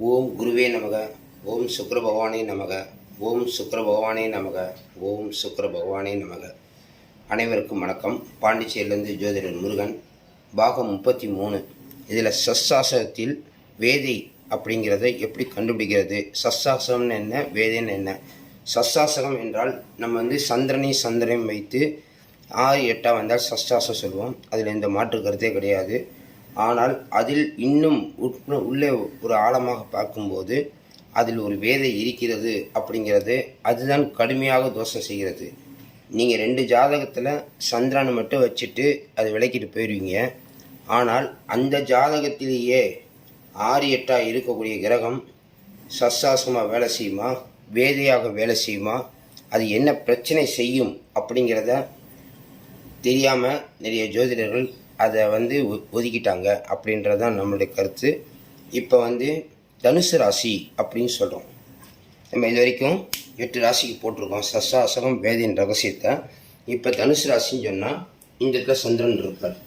ஓம் குருவே நமக. ஓம் சுக்கிர பகவானே நமக. ஓம் சுக்கிர பகவானே நமக. ஓம் சுக்கிர பகவானே நமக. அனைவருக்கும் வணக்கம். பாண்டிச்சேரியிலேருந்து ஜோதிடர் முருகன். பாகம் 33. இதில் சஸ்தாசகத்தில் வேதை அப்படிங்கிறத எப்படி கண்டுபிடிக்கிறது, சஸ்தாசகம்னு என்ன, வேதைன்னு என்ன. சஸ்தாசகம் என்றால் நம்ம சந்திரனையும் வைத்து 6 8 வந்தால் சஸ்தாசம் சொல்லுவோம். அதில் எந்த மாற்று கருத்தே கிடையாது. ஆனால் அதில் இன்னும் உள்ளே ஒரு ஆழமாக பார்க்கும்போது அதில் ஒரு வேதை இருக்கிறது அப்படிங்கிறது அதுதான் கடுமையாக தோஷம் செய்கிறது. நீங்கள் 2 ஜாதகத்தில் சந்திரனை மட்டும் வச்சுட்டு அதை விளக்கிட்டு போயிடுவீங்க. ஆனால் அந்த ஜாதகத்திலேயே 6 8 இருக்கக்கூடிய கிரகம் சஸ்தாசமாக வேலை செய்யுமா, வேதையாக வேலை செய்யுமா, அது என்ன பிரச்சனை செய்யும் அப்படிங்கிறத தெரியாமல் நிறைய ஜோதிடர்கள் அதை ஒதுக்கிட்டாங்க அப்படின்றதான் நம்மளுடைய கருத்து. இப்போ தனுசு ராசி அப்படின்னு சொல்கிறோம். நம்ம இது வரைக்கும் 8 ராசிக்கு போட்டிருக்கோம் சஸ்தாசகம் வேதியின் ரகசியத்தை. இப்போ தனுசு ராசின்னு சொன்னால் இந்த இடத்துல சந்திரன் இருப்பார்.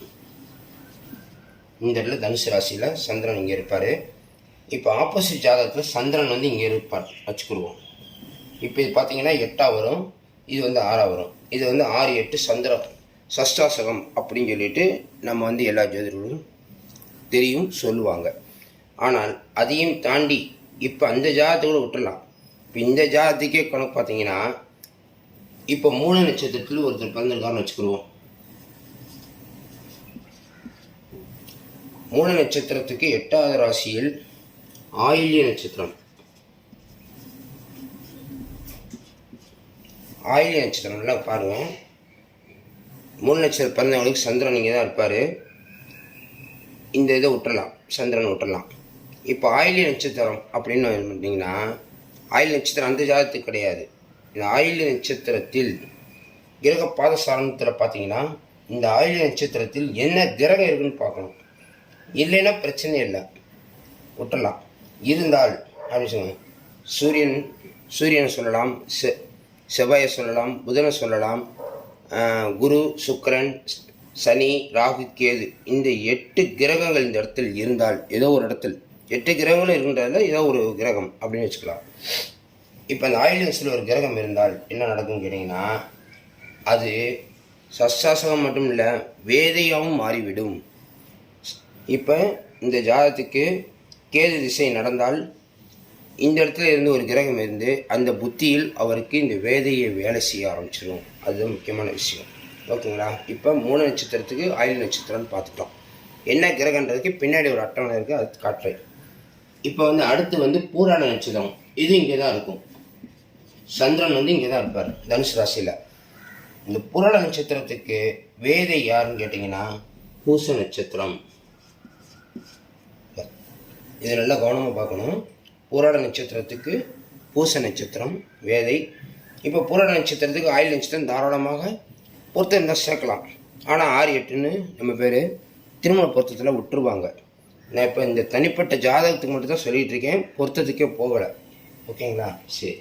இந்த இடத்துல தனுசு ராசியில் சந்திரன் இங்கே இருப்பார். இப்போ ஆப்போசிட் ஜாதகத்தில் சந்திரன் இங்கே இருப்பார் வச்சுக்கிடுவோம். இப்போ இது பார்த்தீங்கன்னா 8 வரும், இது 6 வரும். இது 6 8 சந்திரன் சஸ்தாசகம் அப்படின்னு சொல்லிட்டு நம்ம எல்லா ஜோதிடர்களும் தெரியும் சொல்லுவாங்க. ஆனால் அதையும் தாண்டி இப்போ அந்த ஜாதகத்தை கூட விட்டுடலாம். இப்போ இந்த ஜாதகத்துக்கே கணக்கு பார்த்தீங்கன்னா இப்போ மூல நட்சத்திரத்தில் ஒருத்தர் பிறந்திருக்காருன்னு வச்சுக்கிடுவோம். மூல நட்சத்திரத்துக்கு 8வது ராசியில் ஆயில்ய நட்சத்திரம். ஆயில்ய நட்சத்திரம்லாம் பாருங்க, மூல நட்சத்திரம் பிறந்தவங்களுக்கு சந்திரன் இங்கே தான் இருப்பார். இந்த இதை விட்டுறலாம், சந்திரன் விட்டுறலாம். இப்போ ஆயில்ய நட்சத்திரம் அப்படின்னு பண்ணிட்டீங்கன்னா ஆயில்ய நட்சத்திரம் அந்த ஜாதகத்துக்கு கிடையாது. இந்த ஆயில்ய நட்சத்திரத்தில் கிரக பாதசாரணத்தில் பார்த்தீங்கன்னா இந்த ஆயில்ய நட்சத்திரத்தில் என்ன கிரகம் இருக்குன்னு பார்க்கணும். இல்லைன்னா பிரச்சனை இல்லை, விட்டுறலாம். இருந்தால் அப்படின்னு சொல்லுங்க, சூரியனை சொல்லலாம், செவ்வாயை சொல்லலாம், புதனை சொல்லலாம், குரு சுக்கிரன் சனி ராகு கேது, இந்த 8 கிரகங்கள் இந்த இடத்தில் இருந்தால் ஏதோ ஒரு இடத்தில் 8 கிரகங்களும் இருக்கின்றதில் ஏதோ ஒரு கிரகம் அப்படின்னு வச்சுக்கலாம். இப்போ அந்த ஆயில்யத்தில் ஒரு கிரகம் இருந்தால் என்ன நடக்கும்னு கேட்டிங்கன்னா அது சஸ்தாசகம் மட்டும் இல்லை வேதையாகவும் மாறிவிடும். இப்போ இந்த ஜாதகத்துக்கு கேது திசை நடந்தால் இந்த இடத்துல இருந்து ஒரு கிரகம் இருந்து அந்த புத்தியில் அவருக்கு இந்த வேதையை வேலை செய்ய ஆரம்பிச்சிடும். அதுதான் முக்கியமான விஷயம். ஓகேங்களா? இப்போ மூல நட்சத்திரத்துக்கு ஆயில்ய நட்சத்திரம்னு பார்த்துட்டோம். என்ன கிரகன்றதுக்கு பின்னாடி ஒரு அட்டவணை இருக்குது, அது காட்டுறேன். இப்போ அடுத்து பூராட நட்சத்திரம். இது இங்கே தான் இருக்கும். சந்திரன் இங்கே தான் இருப்பார் தனுசு ராசியில். இந்த பூராட நட்சத்திரத்துக்கு வேதை யாருன்னு கேட்டிங்கன்னா பூச நட்சத்திரம். இது நல்லா கவனமாக பார்க்கணும். பூராட நட்சத்திரத்துக்கு பூச நட்சத்திரம் வேதை. இப்போ பூராட நட்சத்திரத்துக்கு ஆயில்ய நட்சத்திரம் தாராளமாக பொருத்தம் இருந்தால் சேர்க்கலாம். ஆனால் 6 8ன்னு நம்ம பேர் திருமண பொருத்தத்தில் விட்டுருவாங்க. நான் இப்போ இந்த தனிப்பட்ட ஜாதகத்துக்கு மட்டும் தான் சொல்லிகிட்டு இருக்கேன், பொருத்தத்துக்கே போகலை. ஓகேங்களா? சரி.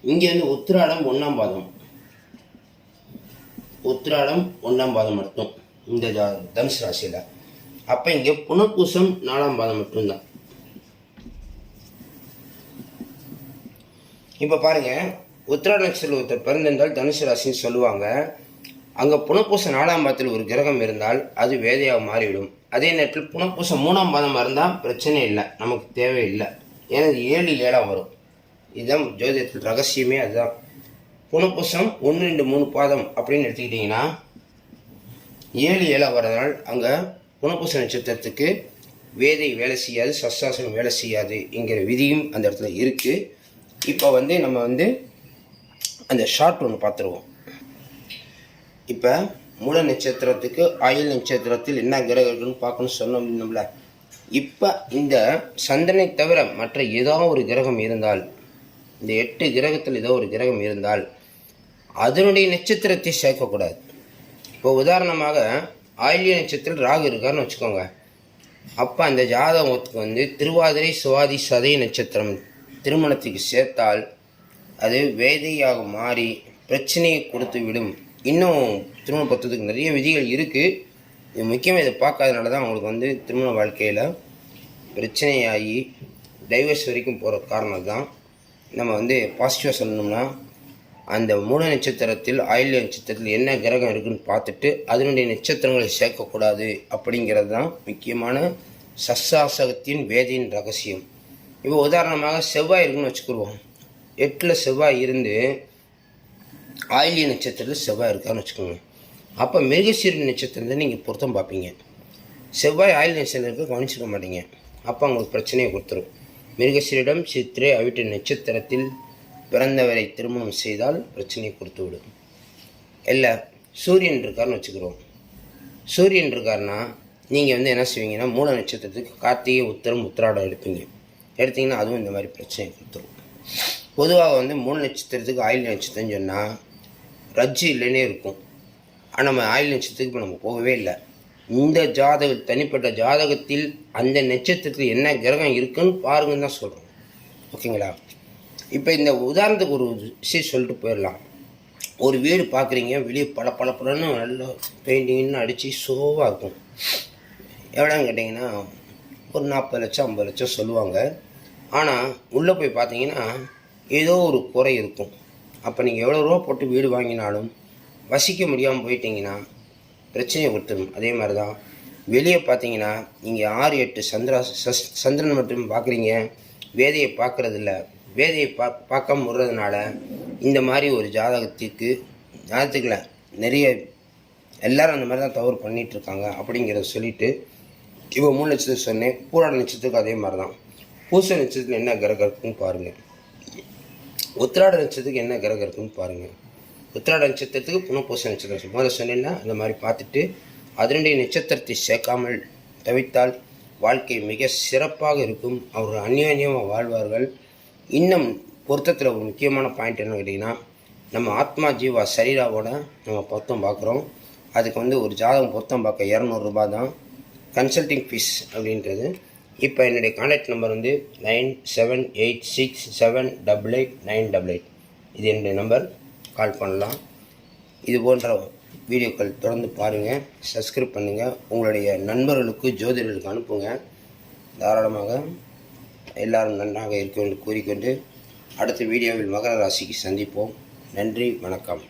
இங்கே உத்திராடம் 1ஆம் பாதம், உத்திராடம் 1ஆம் பாதம் மட்டும் இந்த தனுசு ராசியில். அப்போ இங்கே புனர்பூசம் 4ஆம் பாதம் மட்டும்தான். இப்போ பாருங்கள், உத்திராட நட்சத்திரம் ஒருத்தர் பிறந்திருந்தால் தனுசு ராசின்னு சொல்லுவாங்க. அங்கே புனர்பூசம் 4ஆம் பாதத்தில் ஒரு கிரகம் இருந்தால் அது வேதையாக மாறிவிடும். அதே நேரத்தில் புனர்பூசம் 3ஆம் பாதமாக இருந்தால் பிரச்சனை இல்லை, நமக்கு தேவையில்லை. ஏன்னா இது 7 7 வரும். இதுதான் ஜோதிடத்தில் ரகசியமே, அதுதான். புனர்பூசம் 1 2 3 பாதம் அப்படின்னு எடுத்துக்கிட்டிங்கன்னா 7 7 வரதுனால் அங்கே புனர்பூச நட்சத்திரத்துக்கு வேதை வேலை செய்யாது, சஸ்தாசனம் வேலை செய்யாது என்கிற விதியும் அந்த இடத்துல இருக்குது. இப்போ நம்ம அந்த ஷார்ட் ஒன்று பார்த்துருவோம். இப்போ மூல நட்சத்திரத்துக்கு ஆயுள் நட்சத்திரத்தில் என்ன கிரகம் இருக்குன்னு பார்க்கணும்னு சொன்னோம்ல. இப்போ இந்த சந்திரனை தவிர மற்ற ஏதோ ஒரு கிரகம் இருந்தால், இந்த 8 கிரகத்தில் ஏதோ ஒரு கிரகம் இருந்தால் அதனுடைய நட்சத்திரத்தை சேர்க்கக்கூடாது. இப்போ உதாரணமாக ஆயில்ய நட்சத்திரத்தில் ராகு இருக்காருன்னு வச்சுக்கோங்க. அப்போ அந்த ஜாதகத்துக்கு திருவாதிரை சுவாதி சதய நட்சத்திரம் திருமணத்துக்கு சேர்த்தால் அது வேதையாக மாறி பிரச்சனையை கொடுத்து விடும். இன்னும் திருமண பத்திரத்துக்கு நிறைய விதிகள் இருக்குது. இது முக்கியமாக இதை பார்க்காதனால தான் அவங்களுக்கு திருமண வாழ்க்கையில் பிரச்சனையாகி டைவர்ஸ் வரைக்கும் போகிற காரணம் தான். நம்ம வந்து பாசிட்டிவாக சொல்லணும்னா, அந்த மூல நட்சத்திரத்தில் ஆயில்ய நட்சத்திரத்தில் என்ன கிரகம் இருக்குதுன்னு பார்த்துட்டு அதனுடைய நட்சத்திரங்களை சேர்க்கக்கூடாது அப்படிங்கிறது தான் முக்கியமான சஸ்தாசகத்தின் வேதியின் ரகசியம். இப்போ உதாரணமாக செவ்வாய் இருக்குன்னு வச்சுக்கிடுவோம். 8ல் செவ்வாய் இருந்து ஆயில்ய நட்சத்திரத்தில் செவ்வாய் இருக்கான்னு வச்சுக்கோங்க. அப்போ மிருகசீரிட நட்சத்திரத்தை நீங்கள் பொருத்தம் பார்ப்பீங்க. செவ்வாய் ஆயில்ய நட்சத்திரத்தை கவனிச்சிக்க மாட்டீங்க. அப்போ அவங்களுக்கு பிரச்சனையை கொடுத்துரும். மிருகசீரிடம் சித்திரை அவிட்ட நட்சத்திரத்தில் பிறந்தவரை திருமணம் செய்தால் பிரச்சனையை கொடுத்து விடும். இல்லை சூரியன் இருக்காருன்னு வச்சுக்கிறோம். சூரியன் இருக்காருன்னா நீங்கள் வந்து என்ன செய்வீங்கன்னா மூல நட்சத்திரத்துக்கு கார்த்திகை உத்திரம் உத்திராடம் எடுத்தீங்கன்னா அதுவும் இந்த மாதிரி பிரச்சனையை கொடுத்துரும். பொதுவாக வந்து மூல நட்சத்திரத்துக்கு ஆயில்ய நட்சத்திரம்னு சொன்னால் ரஜ்ஜு இல்லைன்னே இருக்கும். ஆனால் நம்ம ஆயில்ய நட்சத்திரத்துக்கு இப்போ நம்ம போகவே இல்லை. இந்த தனிப்பட்ட ஜாதகத்தில் அந்த நட்சத்திரத்தில் என்ன கிரகம் இருக்குன்னு பாருங்கன்னு தான் சொல்கிறோம். ஓகேங்களா? இப்போ இந்த உதாரணத்துக்கு ஒரு விஷயம் சொல்லிட்டு போயிடலாம். ஒரு வீடு பார்க்குறீங்க, வெளியே பளபளன்னு நல்லா பெயிண்டிங்னு அடித்து ஷோவாக இருக்கும். எவ்வளோன்னு கேட்டிங்கன்னா ஒரு 40 லட்சம் 50 லட்சம் சொல்லுவாங்க. ஆனால் உள்ளே போய் பார்த்தீங்கன்னா ஏதோ ஒரு குறை இருக்கும். அப்போ நீங்கள் எவ்வளோ ரூபா போட்டு வீடு வாங்கினாலும் வசிக்க முடியாமல் போயிட்டீங்கன்னா பிரச்சனையை கொடுத்துடும். அதே மாதிரி தான் வெளியே பார்த்தீங்கன்னா நீங்கள் 6-8 சந்திரன் மட்டும் பார்க்குறீங்க, வேதையை பார்க்குறதில்ல. வேதையை பார்க்காம விடுறதுனால இந்த மாதிரி ஒரு ஜாதகத்துக்குல நிறைய எல்லோரும் அந்த மாதிரி தான் தவறு பண்ணிகிட்ருக்காங்க அப்படிங்கிறத சொல்லிவிட்டு இப்போ 3 நட்சத்திரம் சொன்னேன். பூராட நட்சத்திரத்துக்கு அதே மாதிரி தான். பூச நட்சத்திரத்துக்கு என்ன கிரகம் இருக்குன்னு பாருங்கள். உத்திராட நட்சத்திரத்துக்கு என்ன கிரகம் இருக்குன்னு பாருங்கள். உத்திராட நட்சத்திரத்துக்கு புனப்பூச நட்சத்திரம் முதல்ல சொன்னேன்னா அந்த மாதிரி பார்த்துட்டு அதனுடைய நட்சத்திரத்தை சேர்க்காமல் தவிர்த்தால் வாழ்க்கை மிக சிறப்பாக இருக்கும். அவர்கள் அந்யோன்யமாக வாழ்வார்கள். இன்னும் பொருத்தத்தில் ஒரு முக்கியமான பாயிண்ட் என்ன கேட்டிங்கன்னா, நம்ம ஆத்மா ஜீவா சரீராவோட நம்ம பொருத்தம் பார்க்குறோம். அதுக்கு வந்து ஒரு ஜாதகம் பொருத்தம் பார்க்க 200 ரூபா தான் கன்சல்டிங் ஃபீஸ் அப்படின்றது. இப்போ என்னுடைய கான்டாக்ட் நம்பர் வந்து 9786788988. இது என்னுடைய நம்பர். கால் பண்ணலாம். இது போன்ற வீடியோக்கள் தொடர்ந்து பாருங்கள், சப்ஸ்கிரைப் பண்ணுங்கள், உங்களுடைய நண்பர்களுக்கு ஜோதிடர்களுக்கு அனுப்புங்க. தாராளமாக எல்லாரும் நன்றாக இருக்க என்று கூறிக்கொண்டு அடுத்த வீடியோவில் மகர ராசிக்கு சந்திப்போம். நன்றி, வணக்கம்.